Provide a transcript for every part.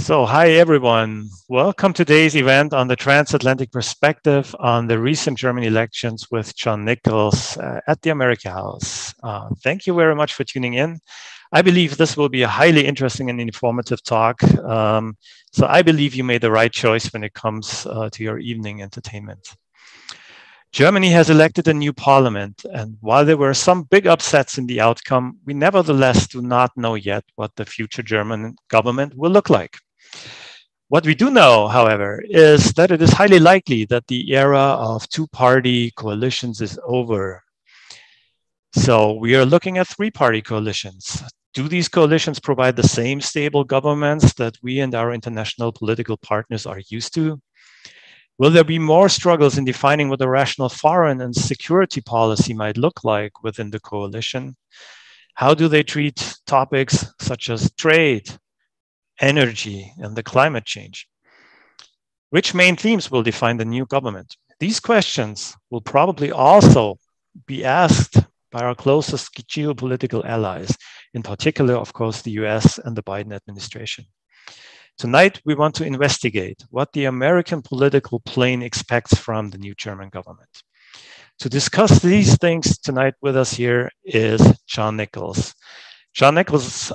Hi everyone. Welcome to today's event on the Transatlantic perspective on the recent German elections with John Nichols at the amerikahaus. Thank you very much for tuning in. I believe this will be a highly interesting and informative talk. So I believe you made the right choice when it comes to your evening entertainment. Germany has elected a new parliament, and while there were some big upsets in the outcome, we nevertheless do not know yet what the future German government will look like. What we do know, however, is that it is highly likely that the era of two-party coalitions is over. So we are looking at three-party coalitions. Do these coalitions provide the same stable governments that we and our international political partners are used to? Will there be more struggles in defining what a rational foreign and security policy might look like within the coalition? How do they treat topics such as trade, energy, and the climate change? Which main themes will define the new government? These questions will probably also be asked by our closest geopolitical allies, in particular, of course, the US and the Biden administration. Tonight, we want to investigate what the American political plane expects from the new German government. To discuss these things tonight with us here is John Nichols. John Nichols,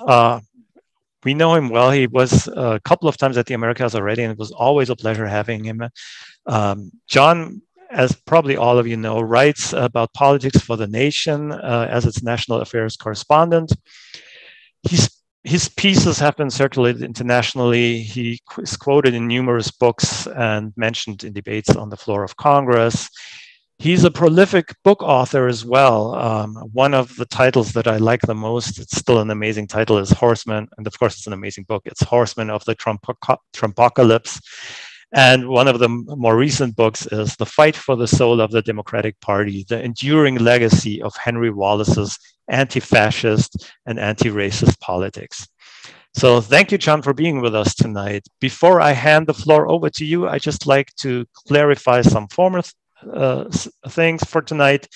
we know him well. He was a couple of times at the amerikahaus already, and it was always a pleasure having him. John, as probably all of you know, writes about politics for the nation as its national affairs correspondent. His pieces have been circulated internationally. He is quoted in numerous books and mentioned in debates on the floor of Congress. He's a prolific book author as well. One of the titles that I like the most, it's still an amazing title, is Horsemen. And of course, it's an amazing book. It's Horsemen of the Trumpocalypse. And one of the more recent books is The Fight for the Soul of the Democratic Party, the enduring legacy of Henry Wallace's anti-fascist and anti-racist politics. So thank you, John, for being with us tonight. Before I hand the floor over to you, I just like to clarify some former things for tonight.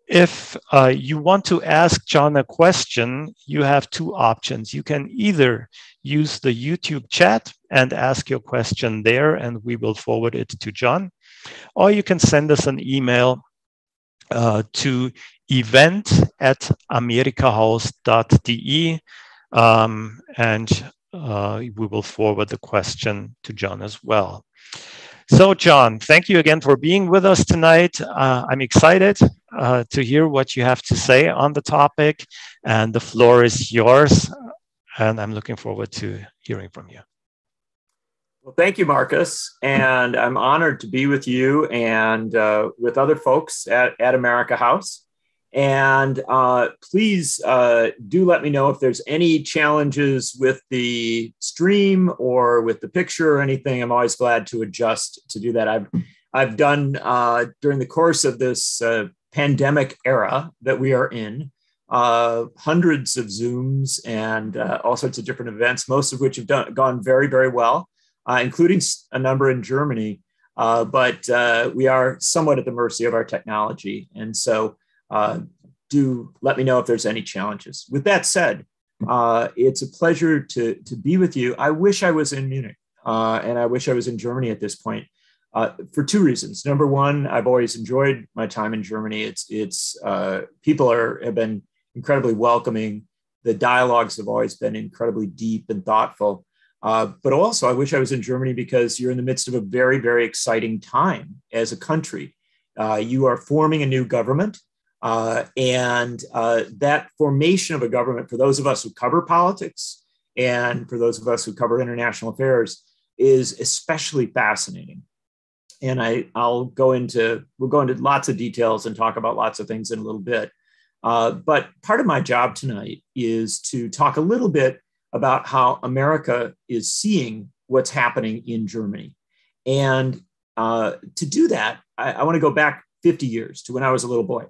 If you want to ask John a question, you have two options. You can either use the YouTube chat and ask your question there, and we will forward it to John, or you can send us an email to event@amerikahaus.de, and we will forward the question to John as well. So, John, thank you again for being with us tonight. I'm excited to hear what you have to say on the topic, and the floor is yours, and I'm looking forward to hearing from you. Well, thank you, Marcus, and I'm honored to be with you and with other folks at amerikahaus. And please do let me know if there's any challenges with the stream or with the picture or anything. I'm always glad to adjust to do that. I've done during the course of this pandemic era that we are in, hundreds of Zooms and all sorts of different events, most of which have gone very, very well, including a number in Germany. But we are somewhat at the mercy of our technology. And so do let me know if there's any challenges. With that said, it's a pleasure to be with you. I wish I was in Munich and I wish I was in Germany at this point for two reasons. Number one, I've always enjoyed my time in Germany. It's people have been incredibly welcoming. The dialogues have always been incredibly deep and thoughtful. But also, I wish I was in Germany because you're in the midst of a very, very exciting time as a country. You are forming a new government. And that formation of a government, for those of us who cover politics and for those of us who cover international affairs, is especially fascinating. And we'll go into lots of details and talk about lots of things in a little bit. But part of my job tonight is to talk a little bit about how America is seeing what's happening in Germany. And to do that, I want to go back 50 years to when I was a little boy.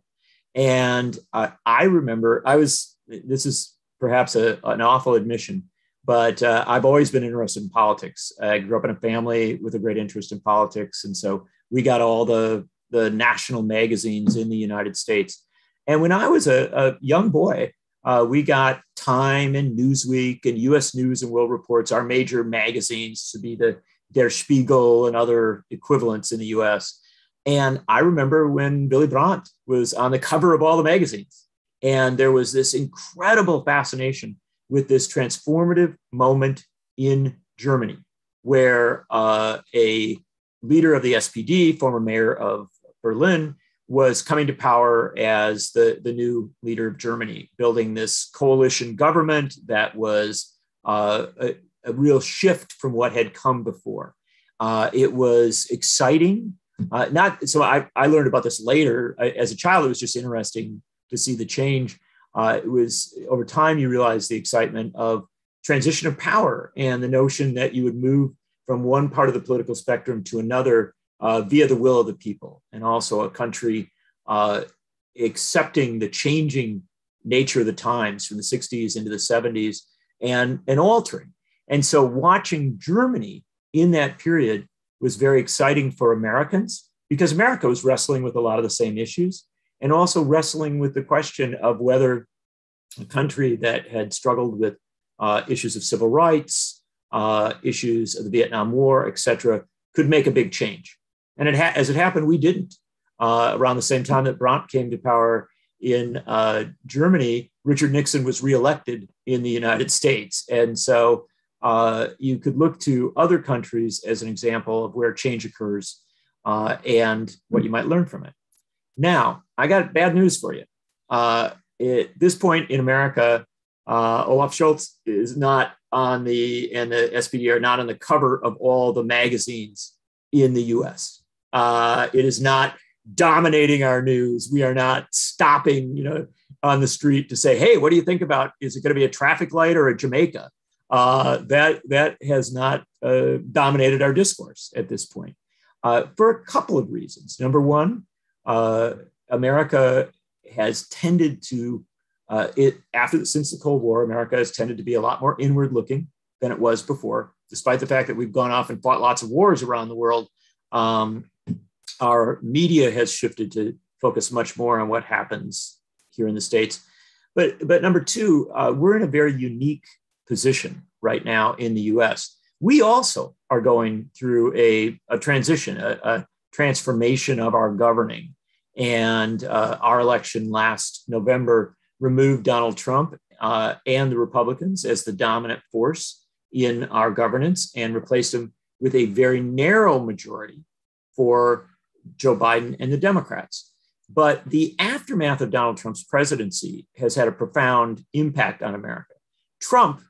And I remember this is perhaps an awful admission, but I've always been interested in politics. I grew up in a family with a great interest in politics. And so we got all the national magazines in the United States. And when I was a young boy, we got Time and Newsweek and U.S. News and World Reports, our major magazines, to be the Der Spiegel and other equivalents in the U.S. And I remember when Willy Brandt was on the cover of all the magazines, and there was this incredible fascination with this transformative moment in Germany, where a leader of the SPD, former mayor of Berlin, was coming to power as the new leader of Germany, building this coalition government that was a real shift from what had come before. It was exciting. I learned about this later. As a child, it was just interesting to see the change. It was over time you realize the excitement of transition of power and the notion that you would move from one part of the political spectrum to another via the will of the people, and also a country accepting the changing nature of the times from the 60s into the 70s and altering. And so watching Germany in that period was very exciting for Americans, because America was wrestling with a lot of the same issues, and also wrestling with the question of whether a country that had struggled with issues of civil rights, issues of the Vietnam War, et cetera, could make a big change. And as it happened, we didn't. Around the same time that Brandt came to power in Germany, Richard Nixon was reelected in the United States. And so you could look to other countries as an example of where change occurs and what you might learn from it. Now, I got bad news for you. At this point in America, Olaf Schulz is not and the SPD are not on the cover of all the magazines in the US. It is not dominating our news. We are not stopping, on the street to say, hey, what do you think about, is it going to be a traffic light or a Jamaica? That has not dominated our discourse at this point for a couple of reasons. Number one, America has tended to, since the Cold War, America has tended to be a lot more inward looking than it was before, despite the fact that we've gone off and fought lots of wars around the world. Our media has shifted to focus much more on what happens here in the States. But number two, we're in a very unique position right now in the US. We also are going through a transition, a transformation of our governing. And our election last November removed Donald Trump and the Republicans as the dominant force in our governance and replaced them with a very narrow majority for Joe Biden and the Democrats. But the aftermath of Donald Trump's presidency has had a profound impact on America. Trump,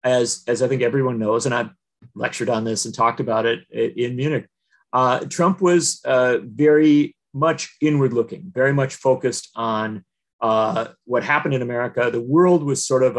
as I think everyone knows, and I've lectured on this and talked about it in Munich, Trump was very much inward looking, very much focused on what happened in America. The world was sort of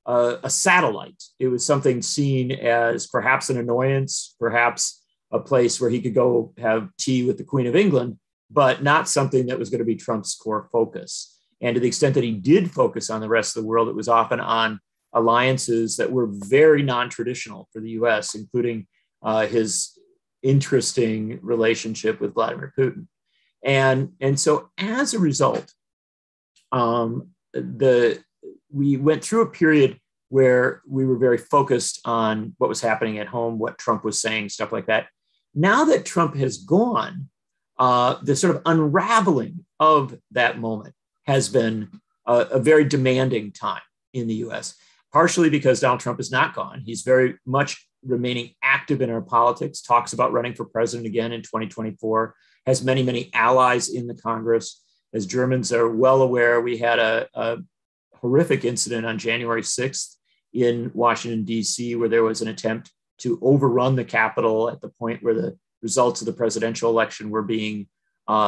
a satellite. It was something seen as perhaps an annoyance, perhaps a place where he could go have tea with the Queen of England, but not something that was going to be Trump's core focus. And to the extent that he did focus on the rest of the world, it was often on alliances that were very non-traditional for the US, including his interesting relationship with Vladimir Putin. And so as a result, we went through a period where we were very focused on what was happening at home, what Trump was saying, stuff like that. Now that Trump has gone, the sort of unraveling of that moment has been a very demanding time in the US, partially because Donald Trump is not gone. He's very much remaining active in our politics, talks about running for president again in 2024, has many, many allies in the Congress. As Germans are well aware, we had a horrific incident on January 6th in Washington, D.C., where there was an attempt to overrun the Capitol at the point where the results of the presidential election were being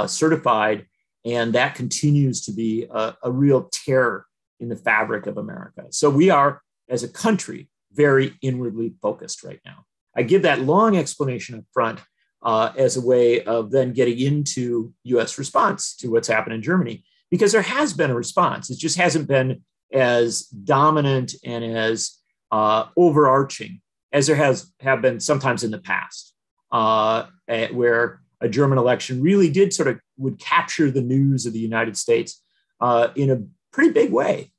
certified. And that continues to be a real terror in the fabric of America. So we are, as a country, very inwardly focused right now. I give that long explanation up front as a way of then getting into US response to what's happened in Germany, because there has been a response. It just hasn't been as dominant and as overarching as there have been sometimes in the past, where a German election really would capture the news of the United States in a pretty big way.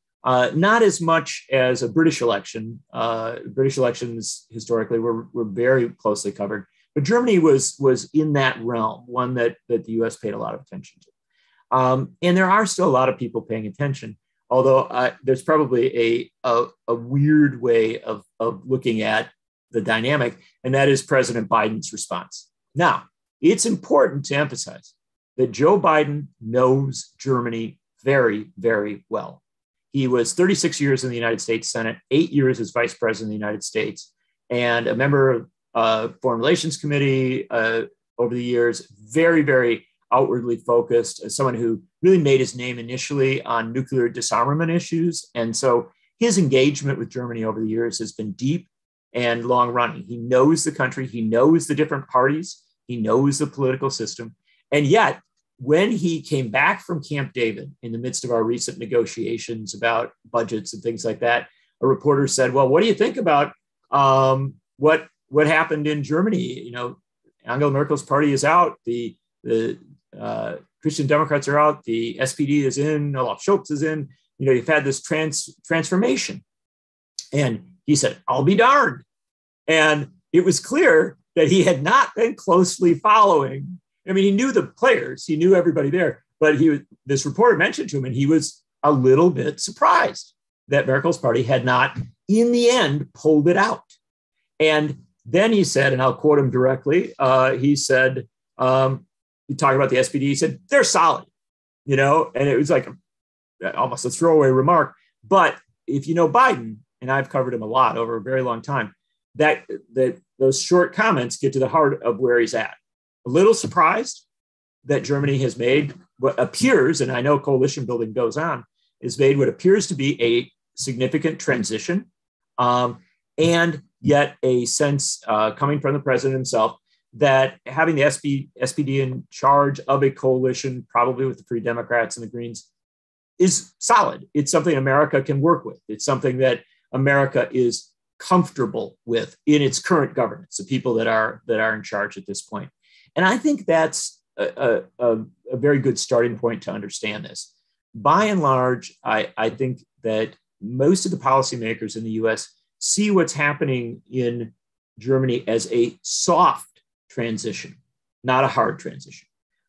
not as much as a British election. British elections historically were very closely covered, but Germany was in that realm, one that the U.S. paid a lot of attention to. And there are still a lot of people paying attention, although there's probably a weird way of looking at the dynamic, and that is President Biden's response. Now, it's important to emphasize that Joe Biden knows Germany very, very well. He was 36 years in the United States Senate, 8 years as vice president of the United States, and a member of Foreign Relations Committee over the years, very, very outwardly focused, as someone who really made his name initially on nuclear disarmament issues. And so his engagement with Germany over the years has been deep and long running. He knows the country, he knows the different parties, he knows the political system. And yet, when he came back from Camp David in the midst of our recent negotiations about budgets and things like that, a reporter said, well, what do you think about what happened in Germany? You know, Angela Merkel's party is out, the Christian Democrats are out, the SPD is in, Olaf Schulz is in, you know, you've had this transformation. And he said, I'll be darned. And it was clear that he had not been closely following. I mean, he knew the players, he knew everybody there, but this reporter mentioned to him, and he was a little bit surprised that Merkel's party had not, in the end, pulled it out. And then he said, and I'll quote him directly, he said, he talked about the SPD, he said, they're solid, you know, and it was like almost a throwaway remark. But if you know Biden, and I've covered him a lot over a very long time, that those short comments get to the heart of where he's at. A little surprised that Germany has made what appears, and I know coalition building goes on, is made what appears to be a significant transition, and yet a sense coming from the president himself that having the SPD in charge of a coalition, probably with the Free Democrats and the Greens, is solid. It's something America can work with. It's something that America is comfortable with in its current governance, the people that are in charge at this point. And I think that's a very good starting point to understand this. By and large, I think that most of the policymakers in the US see what's happening in Germany as a soft transition, not a hard transition.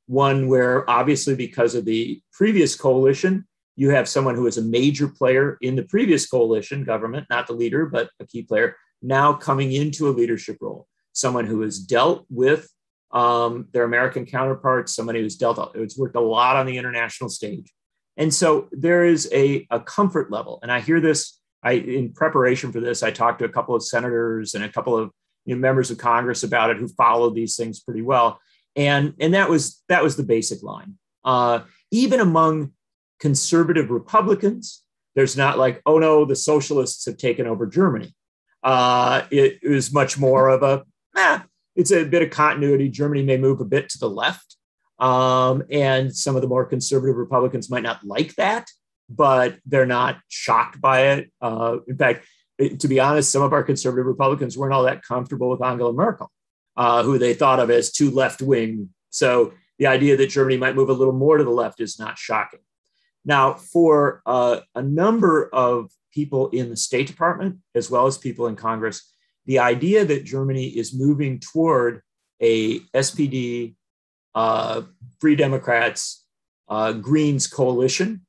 One where obviously because of the previous coalition, you have someone who is a major player in the previous coalition government, not the leader, but a key player, now coming into a leadership role. Someone who has dealt with their American counterparts, somebody who's worked a lot on the international stage. And so there is a comfort level. And I hear this, in preparation for this, I talked to a couple of senators and a couple of members of Congress about it who followed these things pretty well. And that was the basic line. Even among conservative Republicans, there's not like, oh no, the socialists have taken over Germany. It was much more of it's a bit of continuity. Germany may move a bit to the left. And some of the more conservative Republicans might not like that, but they're not shocked by it. In fact, to be honest, some of our conservative Republicans weren't all that comfortable with Angela Merkel, who they thought of as too left-wing. So the idea that Germany might move a little more to the left is not shocking. Now, for a number of people in the State Department, as well as people in Congress, the idea that Germany is moving toward a SPD, Free Democrats, Greens coalition,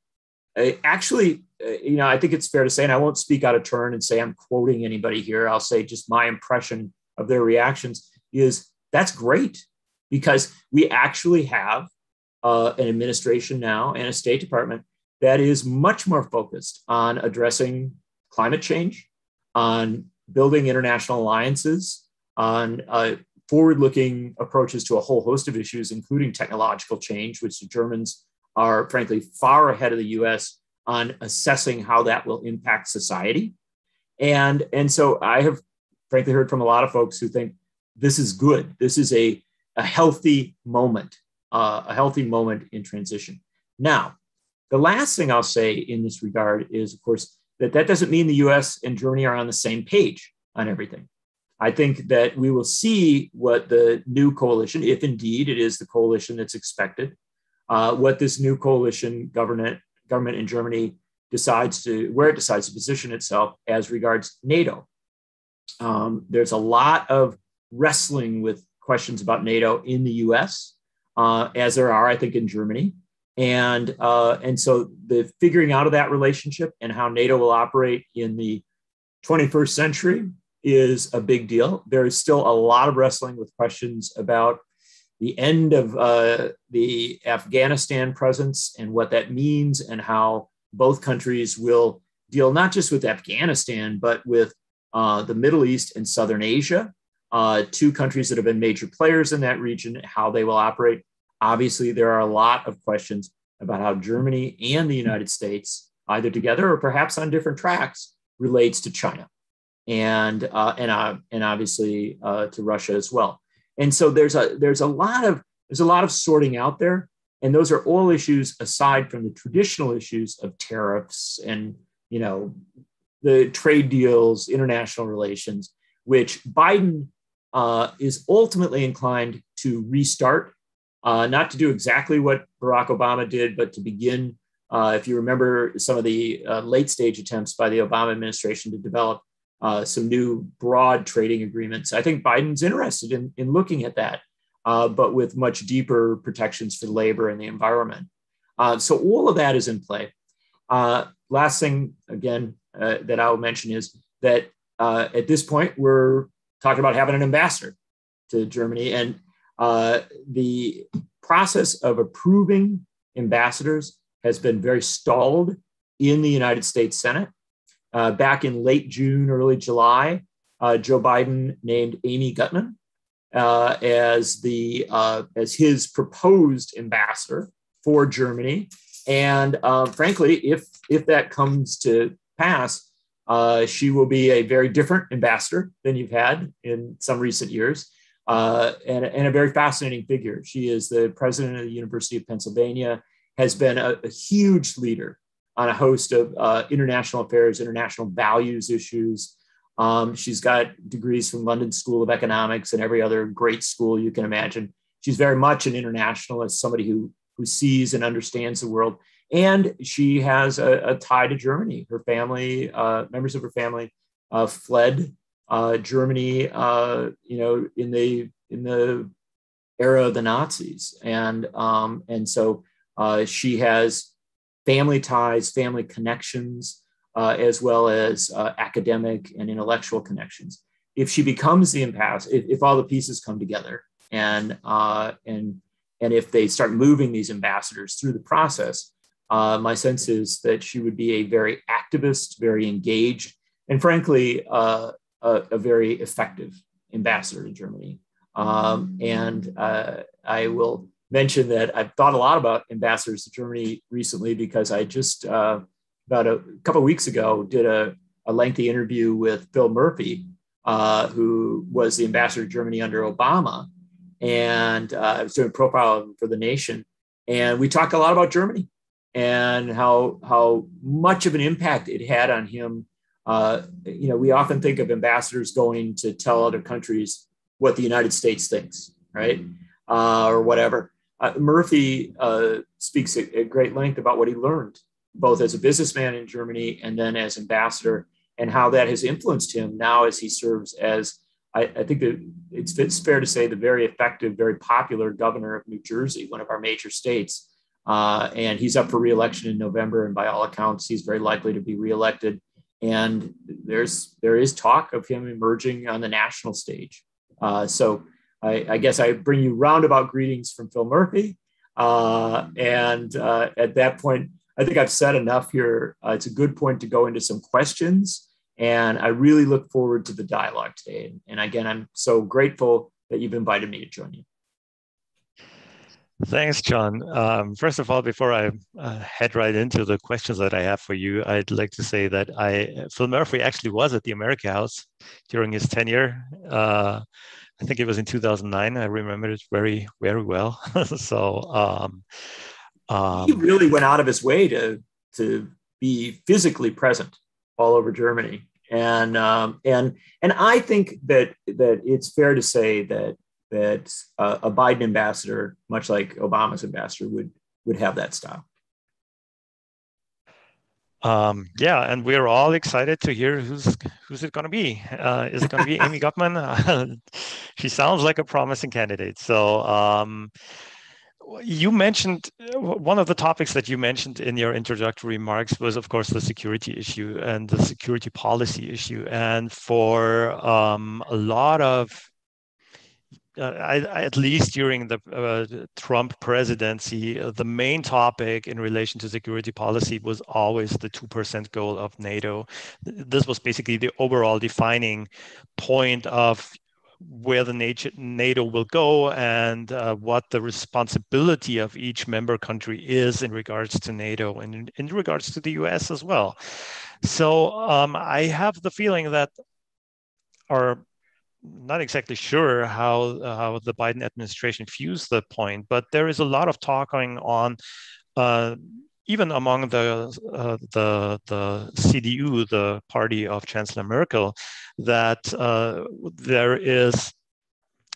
actually, I think it's fair to say, and I won't speak out of turn and say I'm quoting anybody here, I'll say just my impression of their reactions is that's great, because we actually have an administration now and a State Department that is much more focused on addressing climate change, on building international alliances, on forward-looking approaches to a whole host of issues, including technological change, which the Germans are, frankly, far ahead of the US on assessing how that will impact society. And so I have, frankly, heard from a lot of folks who think this is good. This is a healthy moment, in transition. Now, the last thing I'll say in this regard is, of course, that doesn't mean the US and Germany are on the same page on everything. I think that we will see what the new coalition, if indeed it is the coalition that's expected, what this new coalition government in Germany decides to position itself as regards NATO. There's a lot of wrestling with questions about NATO in the U.S., as there are, I think, in Germany. And so the figuring out of that relationship and how NATO will operate in the 21st century is a big deal. There is still a lot of wrestling with questions about the end of the Afghanistan presence and what that means, and how both countries will deal not just with Afghanistan, but with the Middle East and Southern Asia, two countries that have been major players in that region, how they will operate. Obviously, there are a lot of questions about how Germany and the United States, either together or perhaps on different tracks, relates to China, and obviously to Russia as well. And so there's a lot of sorting out there, and those are all issues aside from the traditional issues of tariffs and the trade deals, international relations, which Biden is ultimately inclined to restart. Not to do exactly what Barack Obama did, but to begin, if you remember some of the late stage attempts by the Obama administration to develop some new broad trading agreements. I think Biden's interested in looking at that, but with much deeper protections for labor and the environment. So all of that is in play. Last thing, again, that I'll mention is that at this point, we're talking about having an ambassador to Germany, and the process of approving ambassadors has been very stalled in the United States Senate. Back in late June, early July, Joe Biden named Amy Gutmann as his proposed ambassador for Germany. And frankly, if that comes to pass, she will be a very different ambassador than you've had in some recent years. And a very fascinating figure. She is the president of the University of Pennsylvania, has been a huge leader on a host of international affairs, international values issues. She's got degrees from London School of Economics and every other great school you can imagine. She's very much an internationalist, somebody who sees and understands the world. And she has a tie to Germany. Her family, members of her family, fled Germany, in the era of the Nazis, and so she has family ties, family connections, as well as academic and intellectual connections. If she becomes the ambassador, if all the pieces come together, and if they start moving these ambassadors through the process, my sense is that she would be a very activist, very engaged, and frankly, a very effective ambassador to Germany. I will mention that I've thought a lot about ambassadors to Germany recently, because I just, about a couple of weeks ago, did a lengthy interview with Phil Murphy, who was the ambassador to Germany under Obama. And I was doing a profile for The Nation. And we talked a lot about Germany and how much of an impact it had on him. We often think of ambassadors going to tell other countries what the United States thinks, right? Or whatever. Murphy speaks at great length about what he learned, both as a businessman in Germany and then as ambassador, and how that has influenced him now as he serves as, I think that it's fair to say, the very effective, very popular governor of New Jersey, one of our major states. And he's up for re-election in November, and by all accounts, he's very likely to be re-elected. And there is talk of him emerging on the national stage. So I guess I bring you roundabout greetings from Phil Murphy. And at that point, I think I've said enough here. It's a good point to go into some questions. And I really look forward to the dialogue today. And again, I'm so grateful that you've invited me to join you. Thanks, John. First of all, before I head right into the questions that I have for you, I'd like to say that Phil Murphy actually was at the Amerikahaus during his tenure. I think it was in 2009. I remember it very, very well. So he really went out of his way to be physically present all over Germany, and I think that it's fair to say that a Biden ambassador, much like Obama's ambassador, would have that style. Yeah, and we're all excited to hear who's it going to be. Is it going to be Amy Gutmann? She sounds like a promising candidate. So you mentioned one of the topics that you mentioned in your introductory remarks was, of course, the security issue and the security policy issue. And for a lot of at least during the Trump presidency, the main topic in relation to security policy was always the 2% goal of NATO. This was basically the overall defining point of where the NATO will go and what the responsibility of each member country is in regards to NATO and in regards to the US as well. So I have the feeling that our not exactly sure how the Biden administration views the point, but there is a lot of talk going on, even among the CDU, the party of Chancellor Merkel, that there is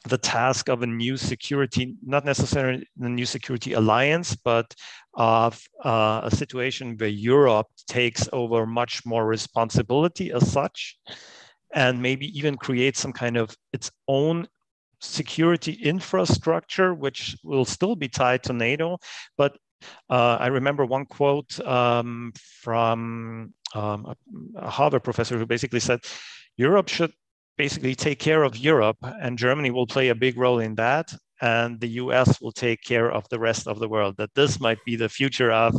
the task of a new security, not necessarily a new security alliance, but of a situation where Europe takes over much more responsibility as such, and maybe even create some kind of its own security infrastructure, which will still be tied to NATO. But I remember one quote from a Harvard professor who basically said, Europe should basically take care of Europe, and Germany will play a big role in that, and the US will take care of the rest of the world. That this might be the future of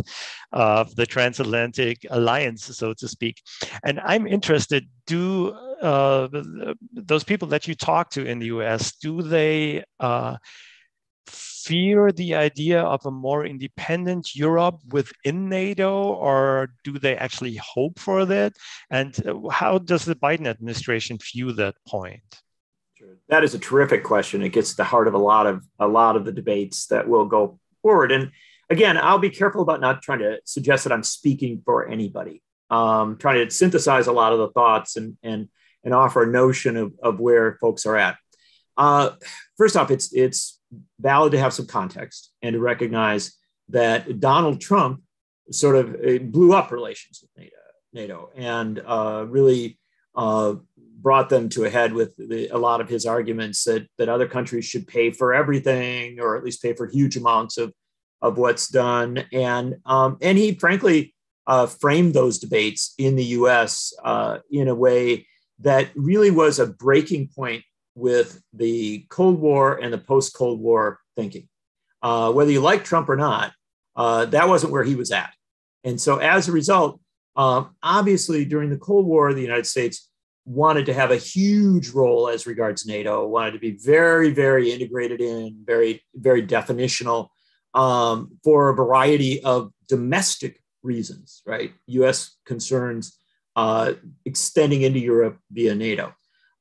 the transatlantic alliance, so to speak. And I'm interested, do those people that you talk to in the US, do they fear the idea of a more independent Europe within NATO, or do they actually hope for that? And how does the Biden administration view that point? Sure. That is a terrific question. It gets to the heart of a lot of the debates that will go forward. And again, I'll be careful about not trying to suggest that I'm speaking for anybody. Trying to synthesize a lot of the thoughts and offer a notion of where folks are at. First off, it's valid to have some context and to recognize that Donald Trump sort of blew up relations with NATO and really brought them to a head with a lot of his arguments that other countries should pay for everything, or at least pay for huge amounts of what's done. And he frankly framed those debates in the US in a way that really was a breaking point with the Cold War and the post-Cold War thinking. Whether you like Trump or not, that wasn't where he was at. And so as a result, obviously during the Cold War, the United States wanted to have a huge role as regards NATO, wanted to be very, very integrated in, very, very definitional for a variety of domestic reasons, right? US concerns extending into Europe via NATO.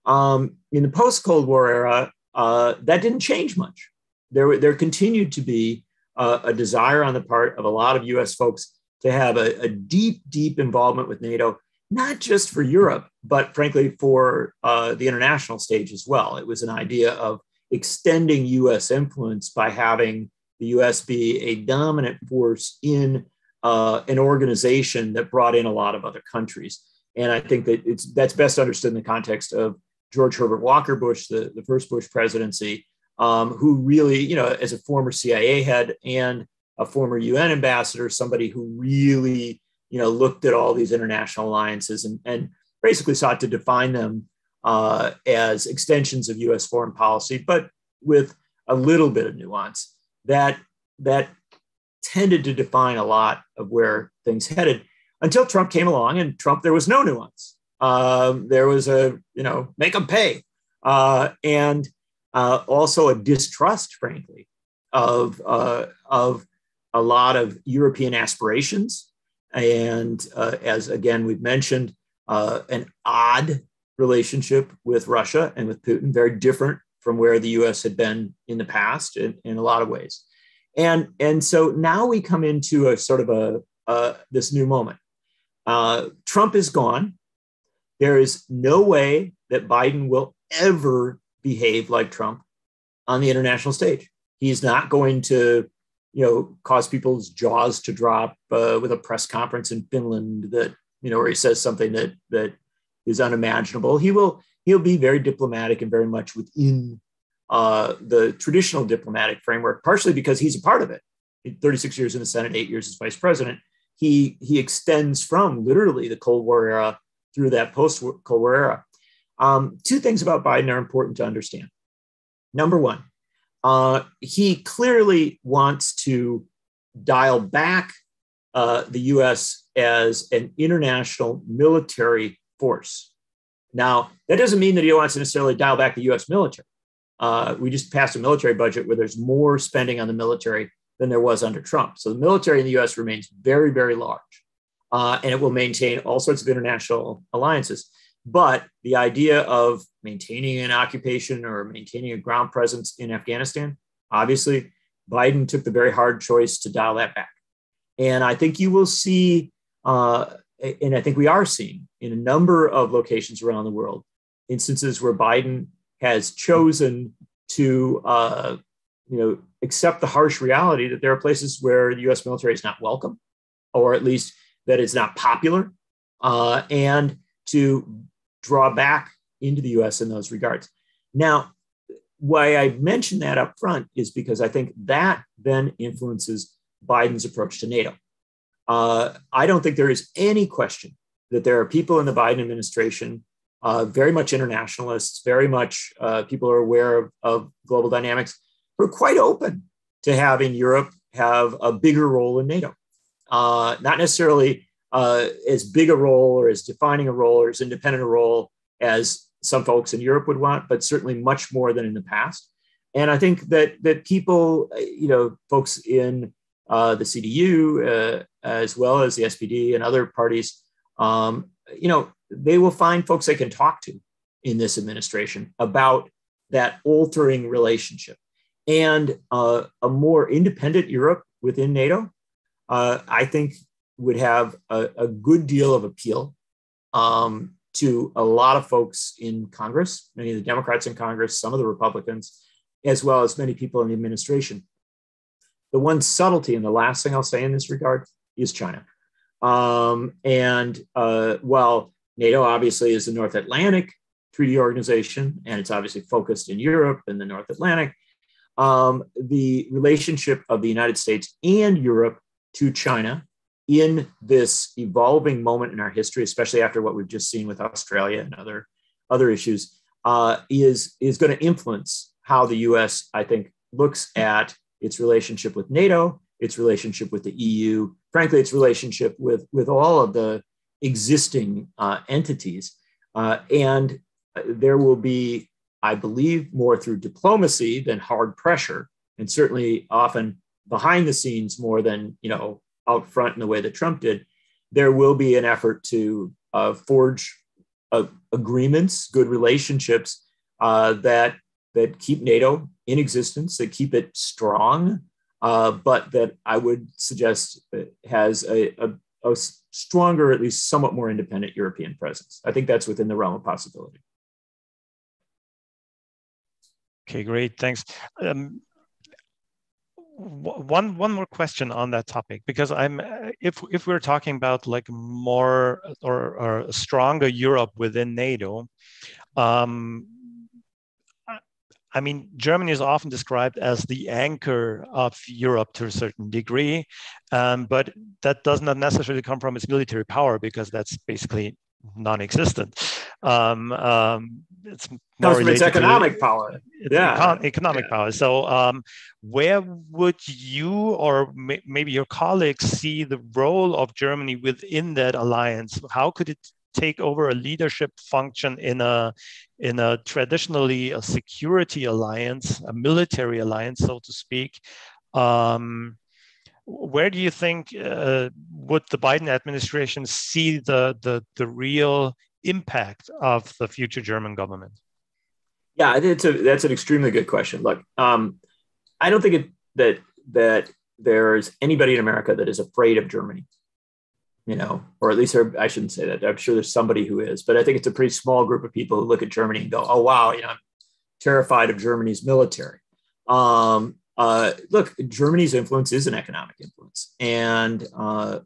In the post-Cold War era, that didn't change much. There continued to be a desire on the part of a lot of US folks to have a deep, deep involvement with NATO, not just for Europe, but frankly for the international stage as well. It was an idea of extending US influence by having the US be a dominant force in an organization that brought in a lot of other countries. And I think that that's best understood in the context of George Herbert Walker Bush, the first Bush presidency, who really, as a former CIA head and a former UN ambassador, somebody who really, looked at all these international alliances and basically sought to define them as extensions of US foreign policy, but with a little bit of nuance that tended to define a lot of where things headed until Trump came along. And Trump, there was no nuance. There was make them pay. And also a distrust, frankly, of a lot of European aspirations. And as again, we've mentioned, an odd relationship with Russia and with Putin, very different from where the US had been in the past in a lot of ways. And so now we come into a sort of this new moment. Trump is gone. There is no way that Biden will ever behave like Trump on the international stage. He's not going to, cause people's jaws to drop with a press conference in Finland that, where he says something that is unimaginable. He'll be very diplomatic and very much within the traditional diplomatic framework, partially because he's a part of it. 36 years in the Senate, 8 years as vice president. He extends from literally the Cold War era through that post-Cold War era. Two things about Biden are important to understand. Number one, he clearly wants to dial back the U.S. as an international military force. Now, that doesn't mean that he wants to necessarily dial back the U.S. military. We just passed a military budget where there's more spending on the military than there was under Trump. So the military in the U.S. remains very, very large, and it will maintain all sorts of international alliances. But the idea of maintaining an occupation or maintaining a ground presence in Afghanistan, obviously, Biden took the very hard choice to dial that back. And I think you will see, and I think we are seeing in a number of locations around the world, instances where Biden has chosen to, accept the harsh reality that there are places where the U.S. military is not welcome, or at least that it's not popular, and to draw back into the U.S. in those regards. Now, why I mention that up front is because I think that then influences Biden's approach to NATO. I don't think there is any question that there are people in the Biden administration, very much internationalists, very much people who are aware of global dynamics, who are quite open to having Europe have a bigger role in NATO. Not necessarily as big a role or as defining a role or as independent a role as some folks in Europe would want, but certainly much more than in the past. And I think that people, folks in the CDU, as well as the SPD and other parties, they will find folks they can talk to in this administration about that altering relationship. And a more independent Europe within NATO, I think, would have a good deal of appeal to a lot of folks in Congress, many of the Democrats in Congress, some of the Republicans, as well as many people in the administration. The one subtlety, and the last thing I'll say in this regard, is China. While NATO obviously is the North Atlantic Treaty Organization, and it's obviously focused in Europe and the North Atlantic, the relationship of the United States and Europe to China in this evolving moment in our history, especially after what we've just seen with Australia and other issues, is going to influence how the U.S., I think, looks at its relationship with NATO, its relationship with the EU, frankly, its relationship with all of the existing entities. And there will be, I believe, more through diplomacy than hard pressure, and certainly often behind the scenes more than, out front in the way that Trump did. There will be an effort to forge agreements, good relationships that keep NATO in existence, that keep it strong, but that I would suggest has a stronger, at least somewhat more independent European presence. I think that's within the realm of possibility. Okay, great, thanks. One more question on that topic, because if we're talking about like more or a stronger Europe within NATO, I mean, Germany is often described as the anchor of Europe to a certain degree, but that does not necessarily come from its military power, because that's basically non-existent. It's more from its economic power. Economic power. So where would you or maybe your colleagues see the role of Germany within that alliance? How could it take over a leadership function in a traditionally a security alliance, a military alliance, so to speak? Where do you think would the Biden administration see the real impact of the future German government? Yeah, that's an extremely good question. Look, I don't think that there's anybody in America that is afraid of Germany, or at least I shouldn't say that. I'm sure there's somebody who is, but I think it's a pretty small group of people who look at Germany and go, "Oh wow, I'm terrified of Germany's military." look, Germany's influence is an economic influence. And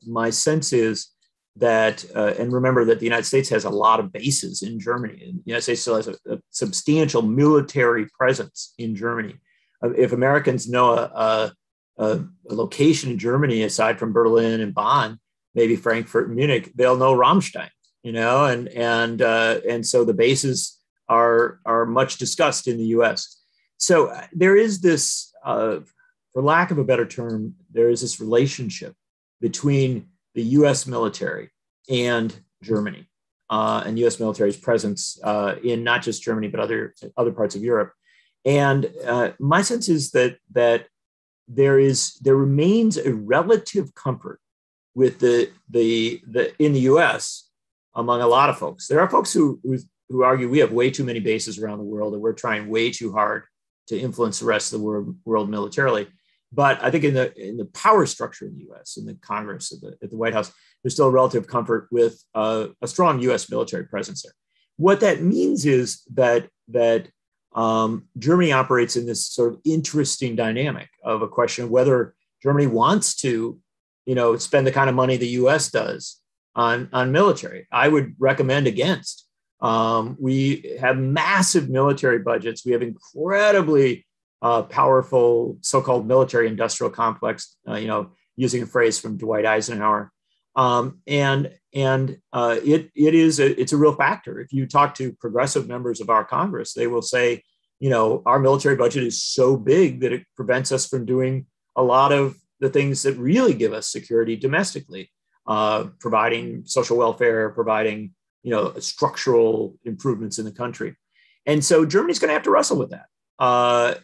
my sense is that, and remember that the United States has a lot of bases in Germany. And the United States still has a substantial military presence in Germany. If Americans know a location in Germany, aside from Berlin and Bonn, maybe Frankfurt and Munich, they'll know Ramstein, and so the bases are much discussed in the U.S. So there is this, for lack of a better term, there is this relationship between the U.S. military and Germany, and U.S. military's presence in not just Germany but other parts of Europe. And my sense is that there remains a relative comfort with the in the U.S. among a lot of folks. There are folks who argue we have way too many bases around the world and we're trying way too hard to influence the rest of the world militarily. But I think in the power structure in the U.S., in the Congress, at the White House, there's still a relative comfort with a strong U.S. military presence there. What that means is that Germany operates in this sort of interesting dynamic of a question of whether Germany wants to, spend the kind of money the U.S. does on military. I would recommend against. We have massive military budgets. We have incredibly powerful so-called military industrial complex, using a phrase from Dwight Eisenhower. It's a real factor. If you talk to progressive members of our Congress, they will say, our military budget is so big that it prevents us from doing a lot of the things that really give us security domestically, providing social welfare, providing, structural improvements in the country. And so Germany's going to have to wrestle with that.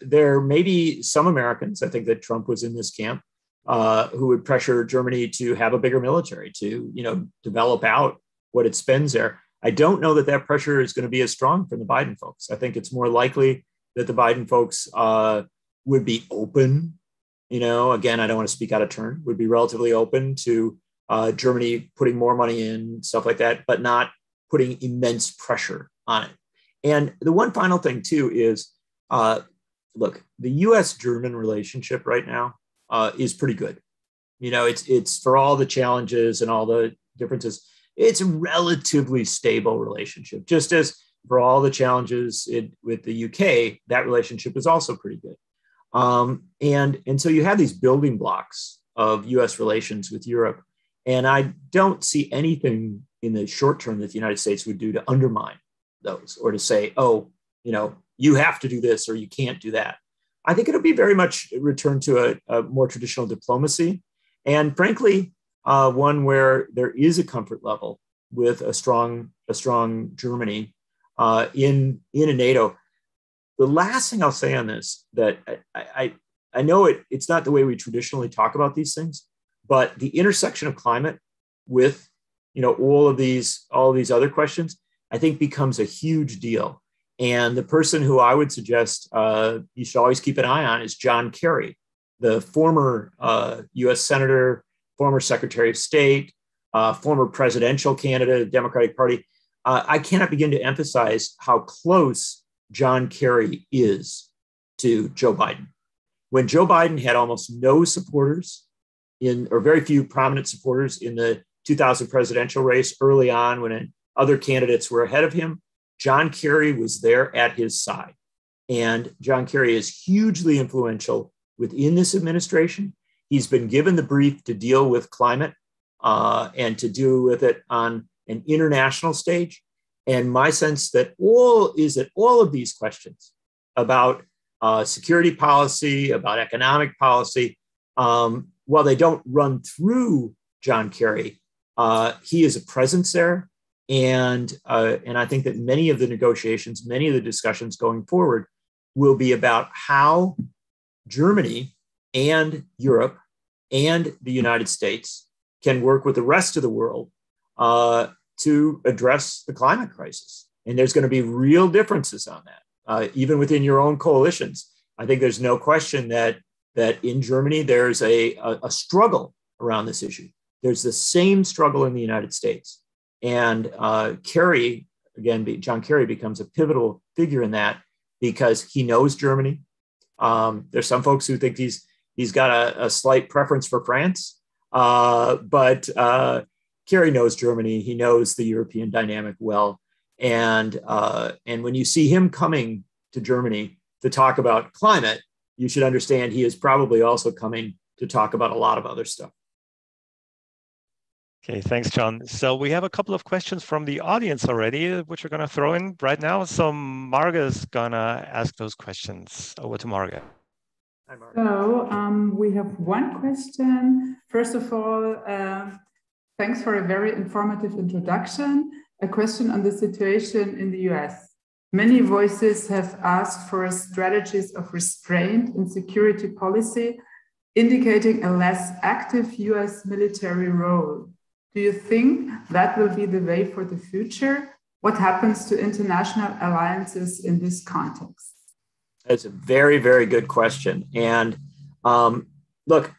There may be some Americans, I think that Trump was in this camp, who would pressure Germany to have a bigger military, to, develop out what it spends there. I don't know that pressure is going to be as strong from the Biden folks. I think it's more likely that the Biden folks would be open, again, I don't want to speak out of turn, would be relatively open to Germany putting more money in, stuff like that, but not putting immense pressure on it. And the one final thing, too, is, look, the U.S.-German relationship right now is pretty good. It's for all the challenges and all the differences, it's a relatively stable relationship. Just as for all the challenges with the UK, that relationship is also pretty good. And so you have these building blocks of U.S. relations with Europe. And I don't see anything in the short term that the United States would do to undermine those or to say, oh, you have to do this or you can't do that. I think it'll be very much returned to a more traditional diplomacy. And frankly, one where there is a comfort level with a strong Germany in a NATO. The last thing I'll say on this, that I know it's not the way we traditionally talk about these things, but the intersection of climate with all of these other questions, I think becomes a huge deal. And the person who I would suggest you should always keep an eye on is John Kerry, the former U.S. Senator, former Secretary of State, former presidential candidate of the Democratic Party. I cannot begin to emphasize how close John Kerry is to Joe Biden. When Joe Biden had almost no supporters or very few prominent supporters in the 2000 presidential race early on, when other candidates were ahead of him, John Kerry was there at his side. And John Kerry is hugely influential within this administration. He's been given the brief to deal with climate and to deal with it on an international stage. And my sense that all of these questions about security policy, about economic policy, while they don't run through John Kerry, he is a presence there. And I think that many of the negotiations, many of the discussions going forward will be about how Germany and Europe and the United States can work with the rest of the world to address the climate crisis. And there's going to be real differences on that, even within your own coalitions. I think there's no question that in Germany, there's a struggle around this issue. There's the same struggle in the United States. And Kerry, again, John Kerry becomes a pivotal figure in that because he knows Germany. There's some folks who think he's got a slight preference for France, but Kerry knows Germany. He knows the European dynamic well, and when you see him coming to Germany to talk about climate, you should understand he is probably also coming to talk about a lot of other stuff. Okay, thanks, John. So we have a couple of questions from the audience already, which we're going to throw in right now. So Marga is going to ask those questions. Over to Marga. Hi, Marga. So we have one question. First of all, thanks for a very informative introduction. A question on the situation in the US. Many voices have asked for strategies of restraint in security policy, indicating a less active US military role. Do you think that will be the way for the future? What happens to international alliances in this context? That's a very, very good question. And look,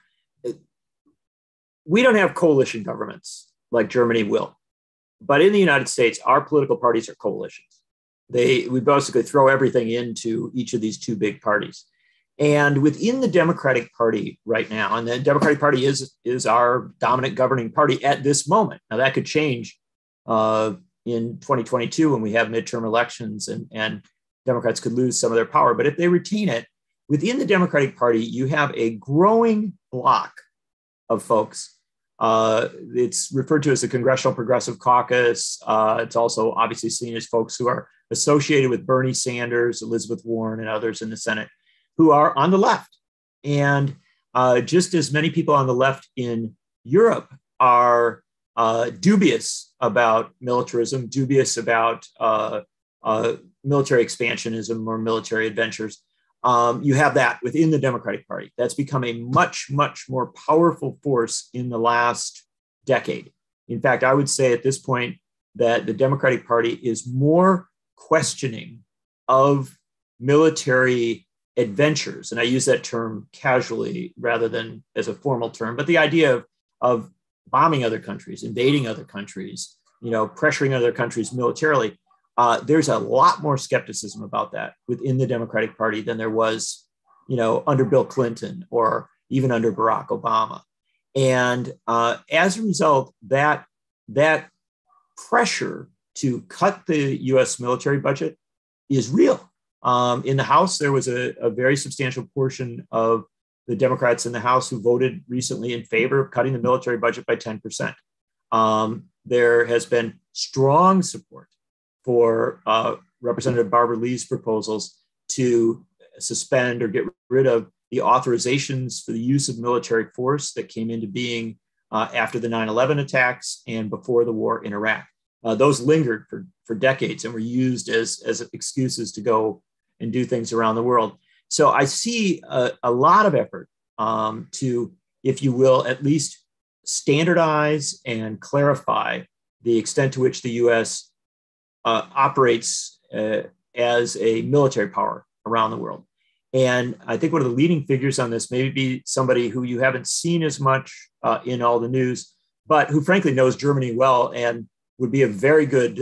we don't have coalition governments like Germany will. But in the United States, our political parties are coalitions. We basically throw everything into each of these two big parties. And within the Democratic Party right now, and the Democratic Party is our dominant governing party at this moment. Now that could change in 2022 when we have midterm elections and Democrats could lose some of their power. But if they retain it, within the Democratic Party, you have a growing block of folks. It's referred to as the Congressional Progressive Caucus. It's also obviously seen as folks who are associated with Bernie Sanders, Elizabeth Warren, and others in the Senate, who are on the left. And just as many people on the left in Europe are dubious about militarism, dubious about military expansionism or military adventures, you have that within the Democratic Party. That's become a much, much more powerful force in the last decade. In fact, I would say at this point that the Democratic Party is more questioning of military adventures. And I use that term casually rather than as a formal term, but the idea of bombing other countries, invading other countries, pressuring other countries militarily. There's a lot more skepticism about that within the Democratic Party than there was, under Bill Clinton or even under Barack Obama. And as a result, that pressure to cut the US military budget is real. In the House, there was a very substantial portion of the Democrats in the House who voted recently in favor of cutting the military budget by 10%. There has been strong support for Representative Barbara Lee's proposals to suspend or get rid of the authorizations for the use of military force that came into being after the 9/11 attacks and before the war in Iraq. Those lingered for decades and were used as excuses to go and do things around the world. So I see a lot of effort to, if you will, at least standardize and clarify the extent to which the U.S. Operates as a military power around the world. And I think one of the leading figures on this may be somebody who you haven't seen as much in all the news, but who frankly knows Germany well and would be a very good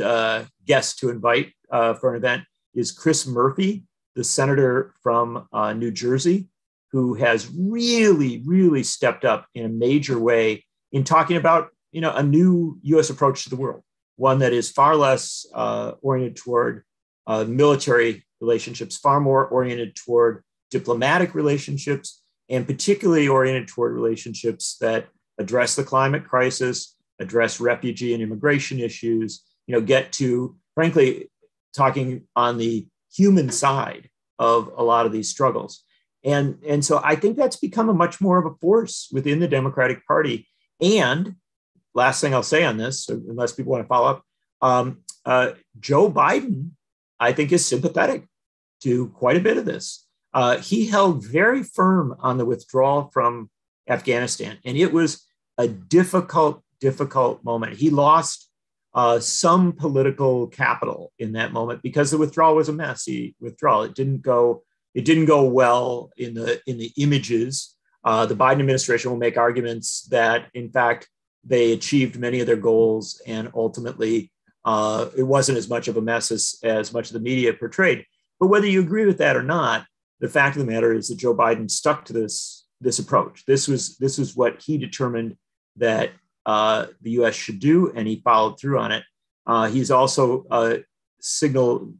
guest to invite for an event, is Chris Murphy, the senator from New Jersey, who has really, really stepped up in a major way in talking about a new U.S. approach to the world, one that is far less oriented toward military relationships, far more oriented toward diplomatic relationships, and particularly oriented toward relationships that address the climate crisis, address refugee and immigration issues, get to, frankly, talking on the human side of a lot of these struggles. And so I think that's become a much more of a force within the Democratic Party. And last thing I'll say on this, unless people want to follow up, Joe Biden, I think, is sympathetic to quite a bit of this. He held very firm on the withdrawal from Afghanistan, and it was a difficult moment. He lost some political capital in that moment because the withdrawal was a messy withdrawal. It didn't go well in the images. The Biden administration will make arguments that, in fact, they achieved many of their goals, and ultimately it wasn't as much of a mess as much of the media portrayed. But whether you agree with that or not, the fact of the matter is that Joe Biden stuck to this approach. This was what he determined that the U.S. should do, and he followed through on it. He's also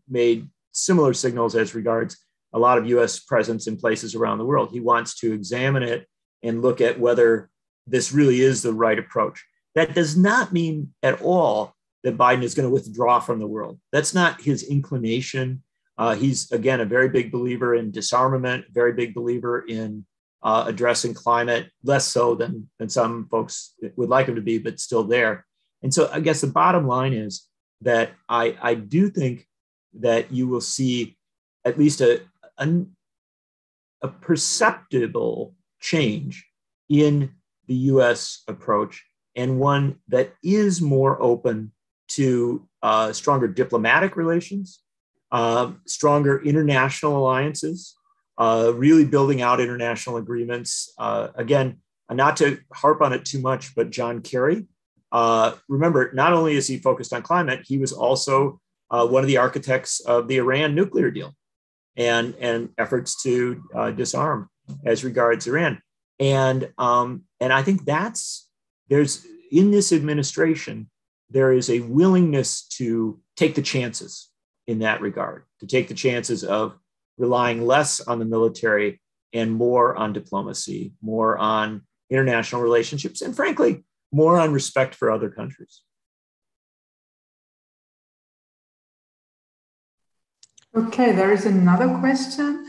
made similar signals as regards a lot of U.S. presence in places around the world. He wants to examine it and look at whether this really is the right approach. That does not mean at all that Biden is going to withdraw from the world. That's not his inclination. He's, again, a very big believer in disarmament, very big believer in addressing climate, less so than some folks would like him to be, but still there. And so I guess the bottom line is that I do think that you will see at least a perceptible change in the U.S. approach, and one that is more open to stronger diplomatic relations, stronger international alliances, really building out international agreements. Again, not to harp on it too much, but John Kerry, remember, not only is he focused on climate, he was also one of the architects of the Iran nuclear deal and efforts to disarm as regards Iran. And I think there's in this administration, there is a willingness to take the chances in that regard, to take the chances of relying less on the military and more on diplomacy, more on international relationships, and frankly, more on respect for other countries. Okay, there is another question.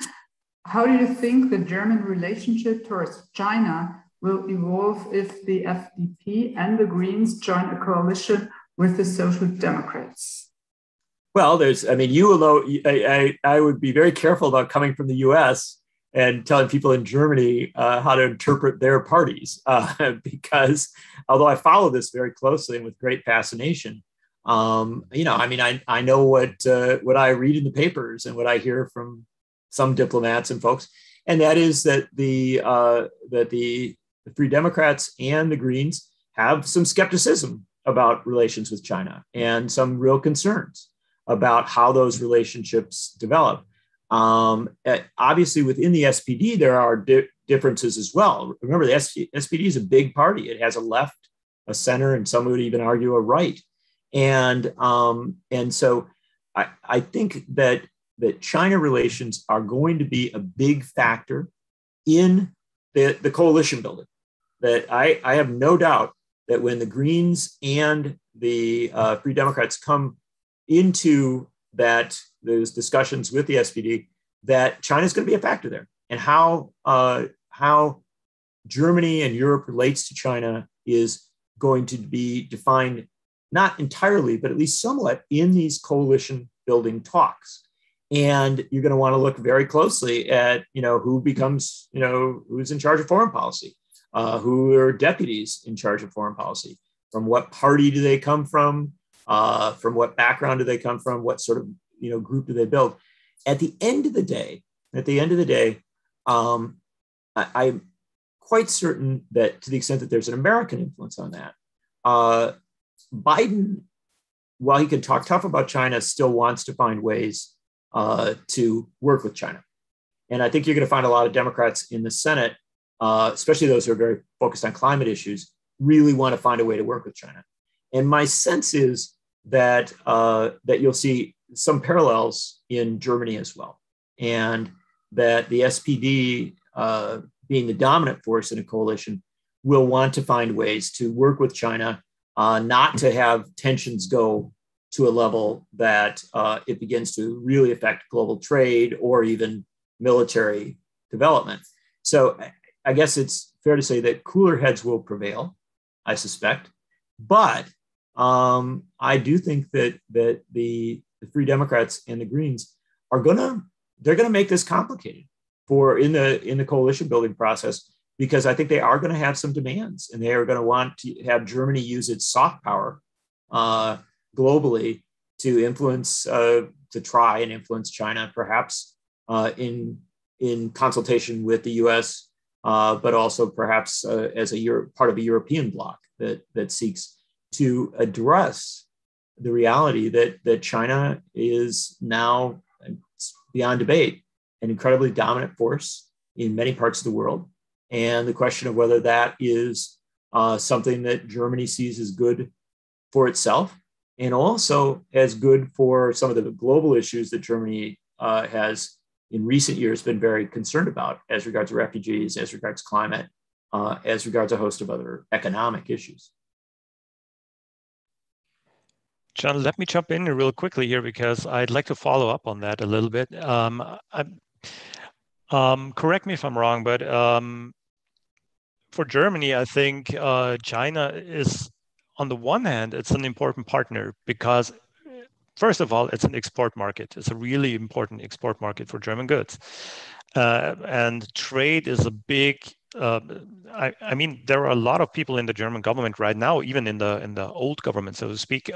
How do you think the German relationship towards China will evolve if the FDP and the Greens join a coalition with the Social Democrats? Well, I would be very careful about coming from the US and telling people in Germany how to interpret their parties, because although I follow this very closely and with great fascination, I know what I read in the papers and what I hear from some diplomats and folks, and that is that the Free Democrats and the Greens have some skepticism about relations with China and some real concerns about how those relationships develop. Obviously, within the SPD, there are differences as well. Remember, the SPD is a big party. It has a left, a center, and some would even argue a right. And so I think that China relations are going to be a big factor in the coalition building. That I have no doubt that when the Greens and the Free Democrats come into those discussions with the SPD, that China is going to be a factor there, and how Germany and Europe relates to China is going to be defined, not entirely, but at least somewhat, in these coalition building talks. And you're going to want to look very closely at who becomes who's in charge of foreign policy, who are deputies in charge of foreign policy, from what party do they come from what background do they come from, what sort of group do they build. At the end of the day, I'm quite certain that, to the extent that there's an American influence on that, Biden, while he can talk tough about China, still wants to find ways to work with China. And I think you're going to find a lot of Democrats in the Senate, especially those who are very focused on climate issues, really want to find a way to work with China. And my sense is that you'll see some parallels in Germany as well, and that the SPD, being the dominant force in a coalition, will want to find ways to work with China, not to have tensions go to a level that it begins to really affect global trade or even military development. So I guess it's fair to say that cooler heads will prevail, I suspect. But I do think that the Free Democrats and the Greens are gonna make this complicated in the coalition building process, because I think they are going to have some demands, and they are going to want to have Germany use its soft power globally to influence, to try and influence China, perhaps in consultation with the U.S., but also perhaps as part of a European bloc that seeks to address the reality that China is now, beyond debate, an incredibly dominant force in many parts of the world. And the question of whether that is something that Germany sees as good for itself and also as good for some of the global issues that Germany has in recent years been very concerned about as regards to refugees, as regards climate, as regards a host of other economic issues. John, let me jump in real quickly here because I'd like to follow up on that a little bit. Correct me if I'm wrong, but for Germany, I think China is, on the one hand, it's an important partner because, first of all, it's an export market. It's a really important export market for German goods. And trade is a big, I mean, there are a lot of people in the German government right now, even in the old government, so to speak,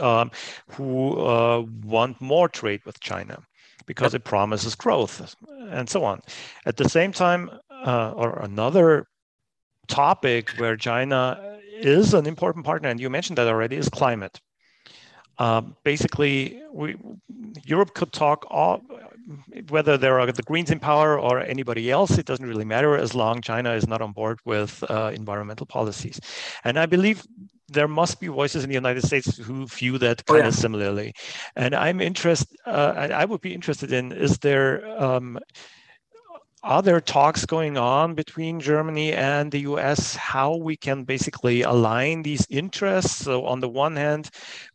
who want more trade with China because it promises growth and so on. At the same time, or another topic where China is an important partner, and you mentioned that already, is climate. Basically, Europe could talk whether there are the Greens in power or anybody else, it doesn't really matter as long China is not on board with environmental policies. And I believe there must be voices in the United States who view that kind of similarly. And I'm interested, I would be interested in, is there, are there talks going on between Germany and the US, how we can basically align these interests? So on the one hand,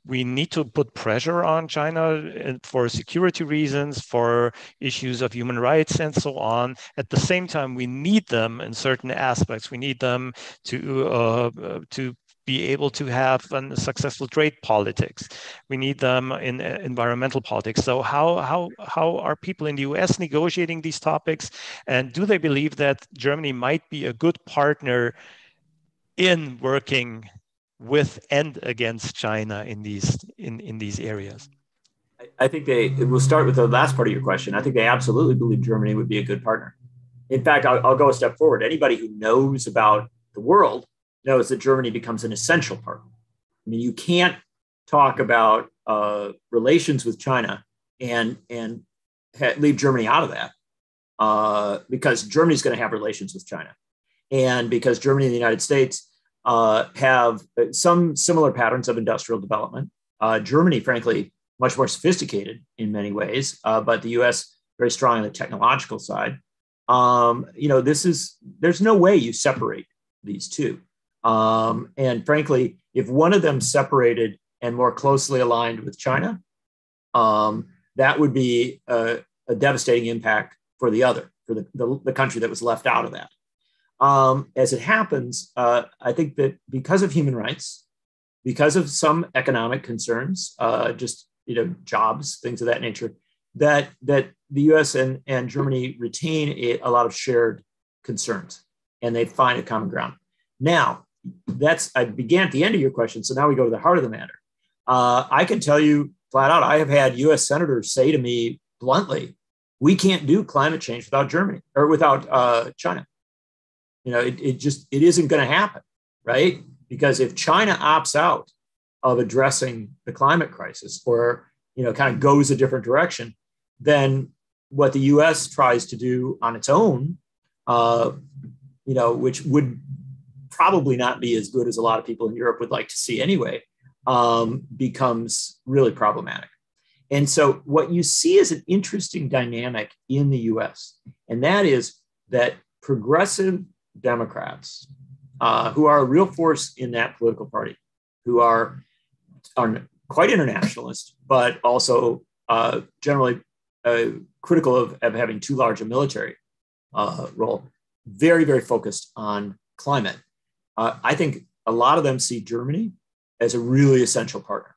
we need to put pressure on China for security reasons, for issues of human rights and so on. At the same time, we need them in certain aspects. We need them to be able to have a successful trade politics. We need them in environmental politics. So how are people in the US negotiating these topics? And do they believe that Germany might be a good partner in working with and against China in these areas? I think we'll start with the last part of your question. I think they absolutely believe Germany would be a good partner. In fact, I'll go a step forward. Anybody who knows about the world knows that Germany becomes an essential partner. I mean, you can't talk about relations with China and leave Germany out of that because Germany's going to have relations with China. And because Germany and the United States have some similar patterns of industrial development. Germany, frankly, much more sophisticated in many ways, but the US very strong on the technological side. There's no way you separate these two. And frankly, if one of them separated and more closely aligned with China, that would be a devastating impact for the other, for the country that was left out of that. As it happens, I think that because of human rights, because of some economic concerns, jobs, things of that nature, that the US and Germany retain a lot of shared concerns, and they find a common ground. Now, I began at the end of your question, so now we go to the heart of the matter. I can tell you flat out, I have had US senators say to me bluntly, we can't do climate change without Germany or without China. It isn't going to happen, right? Because if China opts out of addressing the climate crisis or, kind of goes a different direction, then what the US tries to do on its own, which would probably not be as good as a lot of people in Europe would like to see anyway, becomes really problematic. And so what you see is an interesting dynamic in the US, and that is that progressive Democrats, who are a real force in that political party, who are quite internationalist, but also generally critical of having too large a military role, very, very focused on climate. I think a lot of them see Germany as a really essential partner.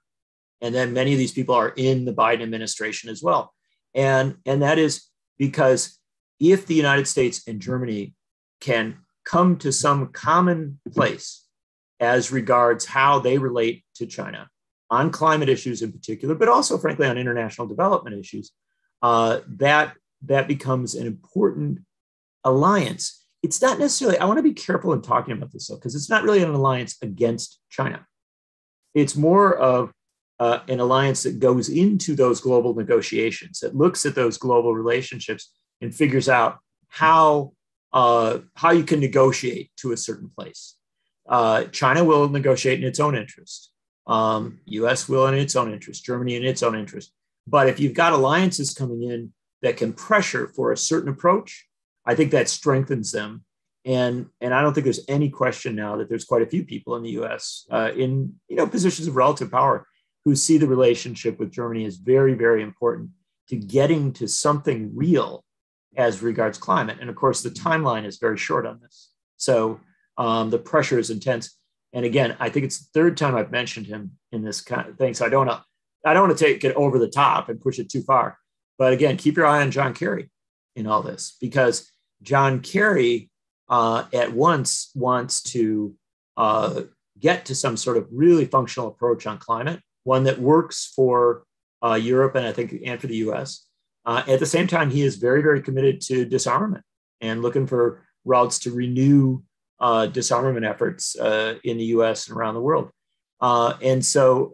And then many of these people are in the Biden administration as well. And that is because if the United States and Germany can come to some common place as regards how they relate to China on climate issues in particular, but also, frankly, on international development issues, that becomes an important alliance. It's not necessarily, I want to be careful in talking about this, though, because it's not really an alliance against China. It's more of an alliance that goes into those global negotiations, that looks at those global relationships and figures out how you can negotiate to a certain place. China will negotiate in its own interest. US will in its own interest, Germany in its own interest. But if you've got alliances coming in that can pressure for a certain approach, I think that strengthens them. And I don't think there's any question now that there's quite a few people in the US in positions of relative power who see the relationship with Germany as very, very important to getting to something real as regards climate. And of course, the timeline is very short on this. So the pressure is intense. And again, I think it's the third time I've mentioned him in this kind of thing. So I don't want to take it over the top and push it too far. But again, keep your eye on John Kerry in all this, because John Kerry at once wants to get to some sort of really functional approach on climate, one that works for Europe and I think and for the US. At the same time, he is very, very committed to disarmament and looking for routes to renew disarmament efforts in the US and around the world. And so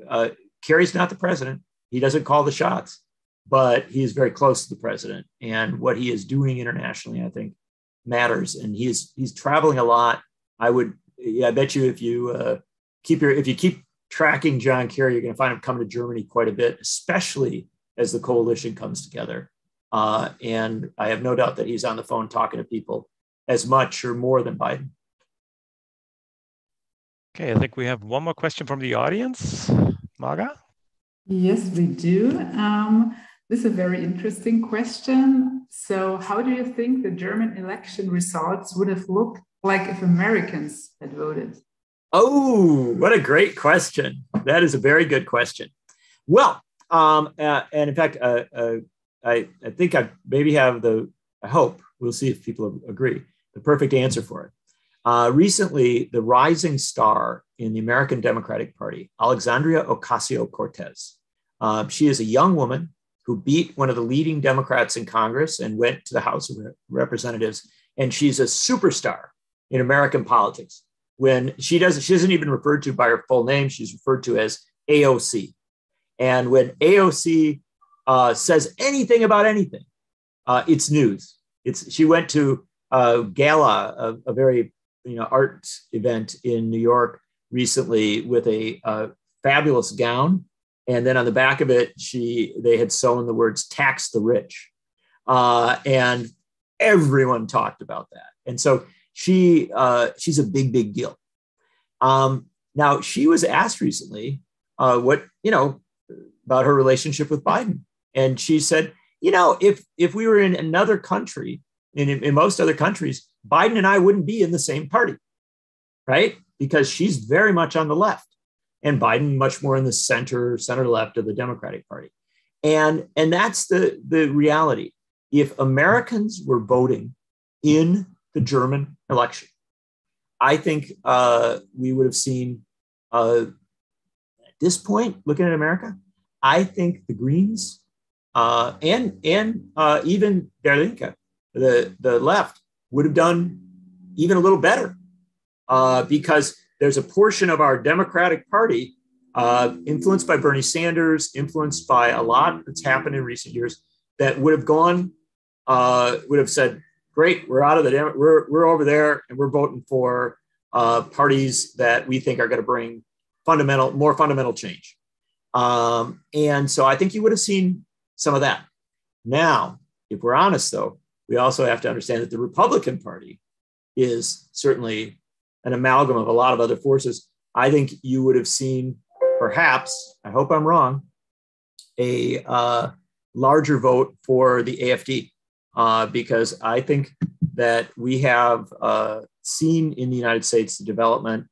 Kerry's not the president. He doesn't call the shots, but he is very close to the president. And what he is doing internationally, I think, matters. And he's traveling a lot. I bet you if you keep tracking John Kerry, you're going to find him coming to Germany quite a bit, especially as the coalition comes together. And I have no doubt that he's on the phone talking to people as much or more than Biden. Okay, I think we have one more question from the audience. Marga? Yes, we do. This is a very interesting question. So how do you think the German election results would have looked like if Americans had voted? Oh, what a great question. That is a very good question. Well, and in fact, I think I maybe have I hope, we'll see if people agree, the perfect answer for it. Recently, the rising star in the American Democratic Party, Alexandria Ocasio-Cortez, she is a young woman who beat one of the leading Democrats in Congress and went to the House of Representatives. And she's a superstar in American politics. When she isn't even referred to by her full name, she's referred to as AOC. And when AOC says anything about anything, it's news. She went to a gala, a very art event in New York recently with a fabulous gown, and then on the back of it, they had sewn the words "tax the rich," and everyone talked about that. And so she's a big deal. Now she was asked recently what about her relationship with Biden, and she said, if we were in another country, in most other countries, Biden and I wouldn't be in the same party, right? Because she's very much on the left and Biden much more in the center left of the Democratic Party. And that's the reality. If Americans were voting in the German election, I think we would have seen, at this point, looking at America, I think the Greens and even Der Linke, the left, would have done even a little better because there's a portion of our Democratic Party influenced by Bernie Sanders, influenced by a lot that's happened in recent years, that would have said, great, we're out of we're over there and we're voting for parties that we think are going to bring more fundamental change. And so I think you would have seen some of that. Now, if we're honest, though, we also have to understand that the Republican Party is certainly an amalgam of a lot of other forces. I think you would have seen, perhaps, I hope I'm wrong, a larger vote for the AfD, because I think that we have seen in the United States the development,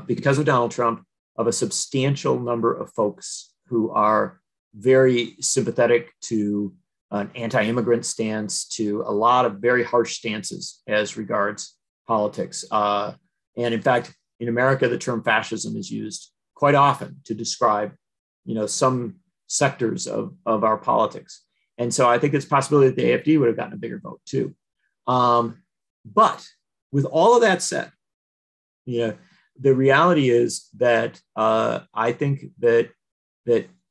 because of Donald Trump, of a substantial number of folks who are very sympathetic to an anti-immigrant stance, to a lot of very harsh stances as regards politics. And in fact, in America, the term fascism is used quite often to describe, some sectors of our politics. And so I think it's a possibility that the AfD would have gotten a bigger vote too. But with all of that said, the reality is that I think that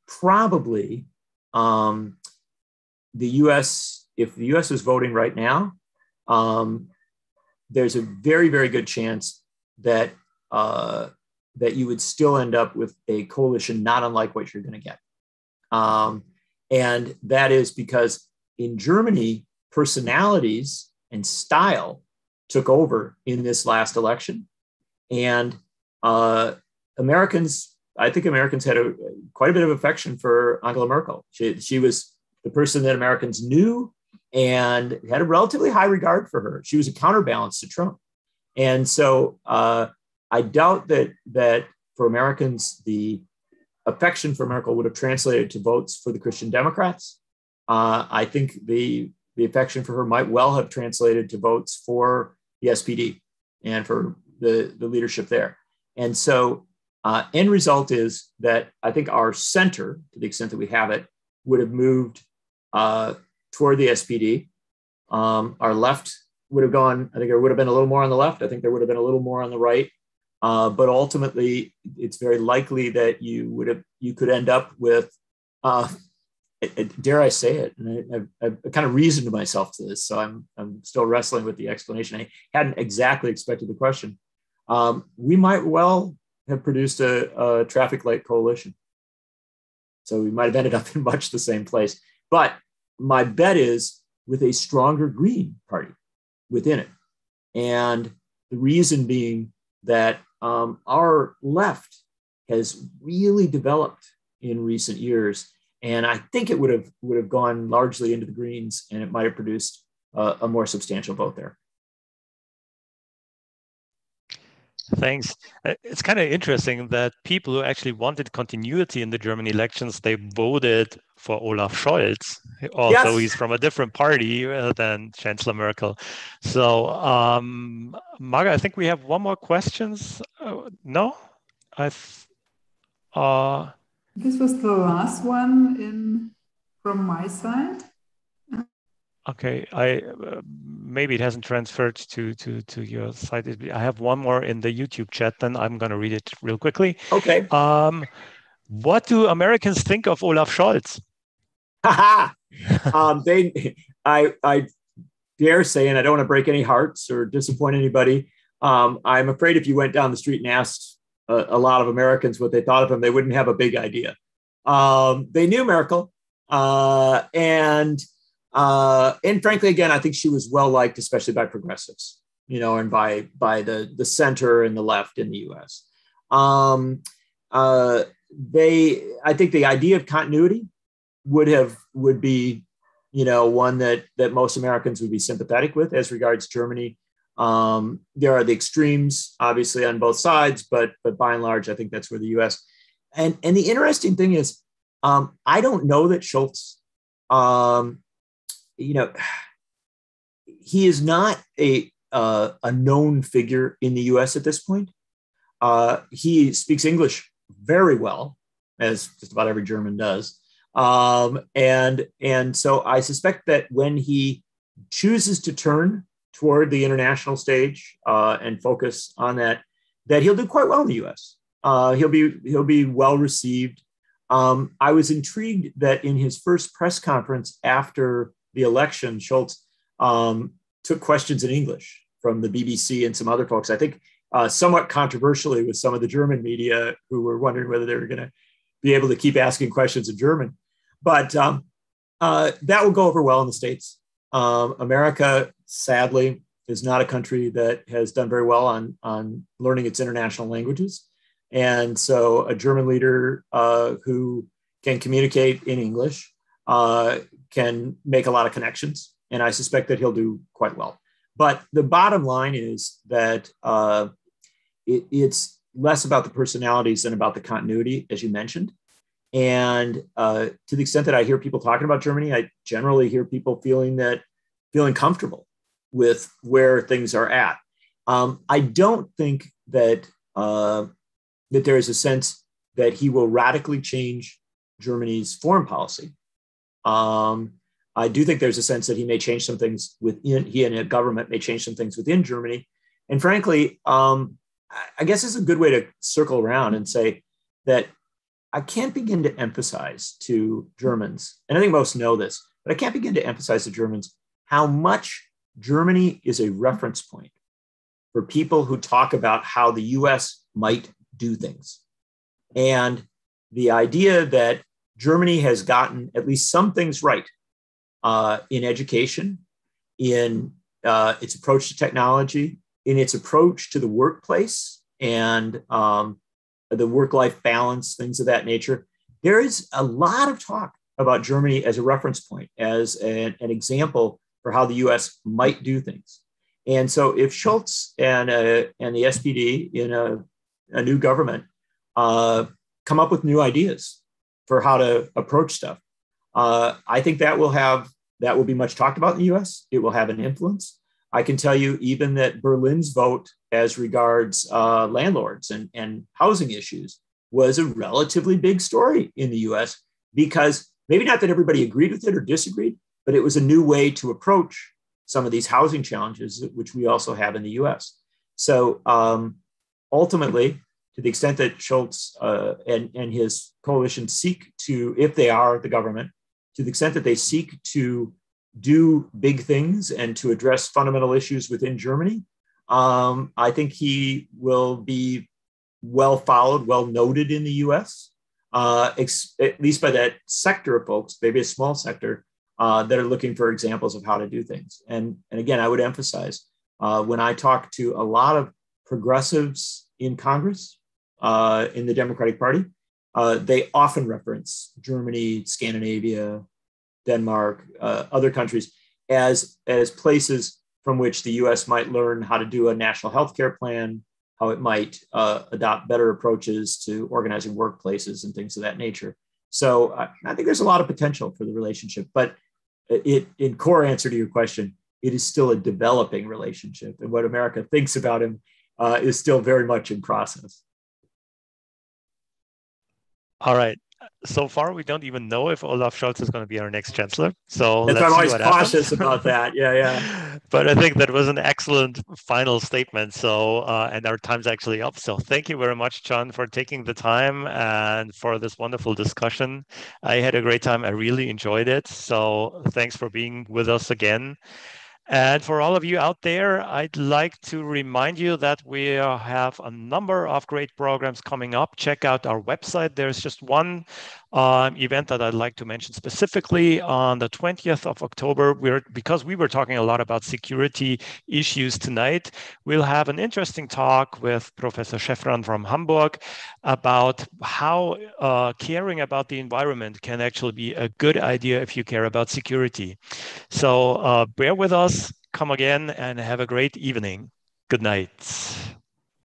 probably the U.S. if the U.S. was voting right now, there's a very, very good chance that that you would still end up with a coalition not unlike what you're going to get. And that is because in Germany, personalities and style took over in this last election. And Americans, I think Americans had quite a bit of affection for Angela Merkel. She was the person that Americans knew and had a relatively high regard for her. She was a counterbalance to Trump. And so I doubt that for Americans, the affection for Merkel would have translated to votes for the Christian Democrats. I think the affection for her might well have translated to votes for the SPD and for the leadership there. And so end result is that I think our center, to the extent that we have it, would have moved toward the SPD. Our left would have gone, I think there would have been a little more on the left. I think there would have been a little more on the right. But ultimately, it's very likely that you could end up with, dare I say it, and I've kind of reasoned myself to this, so I'm still wrestling with the explanation. I hadn't exactly expected the question. We might well have produced a traffic light coalition. So we might have ended up in much the same place. But my bet is with a stronger Green Party within it. And the reason being that our left has really developed in recent years. And I think it would have gone largely into the Greens, and it might have produced a more substantial vote there. Thanks. It's kind of interesting that people who actually wanted continuity in the German elections, they voted for Olaf Scholz, although yes, he's from a different party than Chancellor Merkel. So, Marga, I think we have one more question. No? This was the last one from my side. Okay, maybe it hasn't transferred to your site. I have one more in the YouTube chat, then I'm going to read it real quickly. Okay. What do Americans think of Olaf Scholz? I dare say, and I don't want to break any hearts or disappoint anybody, I'm afraid if you went down the street and asked a lot of Americans what they thought of him, they wouldn't have a big idea. They knew Merkel, and frankly, again, I think she was well liked, especially by progressives, and by the center and the left in the U.S. I think the idea of continuity would be, one that most Americans would be sympathetic with as regards Germany. There are the extremes, obviously, on both sides, but by and large, I think that's where the U.S. And the interesting thing is, I don't know that Schulz. He is not a known figure in the U.S. at this point. He speaks English very well, as just about every German does. And so I suspect that when he chooses to turn toward the international stage and focus on that he'll do quite well in the U.S. He'll be well received. I was intrigued that in his first press conference after the election, Schulz took questions in English from the BBC and some other folks. I think somewhat controversially with some of the German media who were wondering whether they were going to be able to keep asking questions in German. But that will go over well in the States. America, sadly, is not a country that has done very well on learning its international languages. And so a German leader who can communicate in English can make a lot of connections. And I suspect that he'll do quite well. But the bottom line is that it's less about the personalities than about the continuity, as you mentioned. And to the extent that I hear people talking about Germany, I generally hear people feeling comfortable with where things are at. I don't think that there is a sense that he will radically change Germany's foreign policy. I do think there's a sense that he may change some things he and a government may change some things within Germany. And frankly, I guess it's a good way to circle around and say that I can't begin to emphasize to Germans, and I think most know this, but I can't begin to emphasize to Germans how much Germany is a reference point for people who talk about how the US might do things. And the idea that Germany has gotten at least some things right in education, in its approach to technology, in its approach to the workplace and the work-life balance, things of that nature. There is a lot of talk about Germany as a reference point, as an example for how the US might do things. And so if Schulz and the SPD in a new government come up with new ideas for how to approach stuff, I think that will be much talked about in the US. It will have an influence. I can tell you even that Berlin's vote as regards landlords and housing issues was a relatively big story in the US, because maybe not that everybody agreed with it or disagreed, but it was a new way to approach some of these housing challenges, which we also have in the US. So ultimately, to the extent that Schulz and his coalition seek to, if they are the government, to the extent that they seek to do big things and to address fundamental issues within Germany, I think he will be well followed, well noted in the US, at least by that sector of folks, maybe a small sector, that are looking for examples of how to do things. And again, I would emphasize, when I talk to a lot of progressives in Congress, in the Democratic Party, they often reference Germany, Scandinavia, Denmark, other countries as places from which the US might learn how to do a national healthcare plan, how it might adopt better approaches to organizing workplaces and things of that nature. So I think there's a lot of potential for the relationship, but in core answer to your question, it is still a developing relationship. And what America thinks about him is still very much in process. All right. So far, we don't even know if Olaf Scholz is going to be our next chancellor. So that's let's I'm see always what cautious happens. about that. Yeah. But I think that was an excellent final statement. So, and our time's actually up. So thank you very much, John, for taking the time and for this wonderful discussion. I had a great time. I really enjoyed it. So thanks for being with us again. And for all of you out there, I'd like to remind you that we have a number of great programs coming up. Check out our website. There's just one event that I'd like to mention specifically on the 20th of October. Because we were talking a lot about security issues tonight, we'll have an interesting talk with Professor Schäffran from Hamburg about how caring about the environment can actually be a good idea if you care about security. So bear with us, come again, and have a great evening. Good night.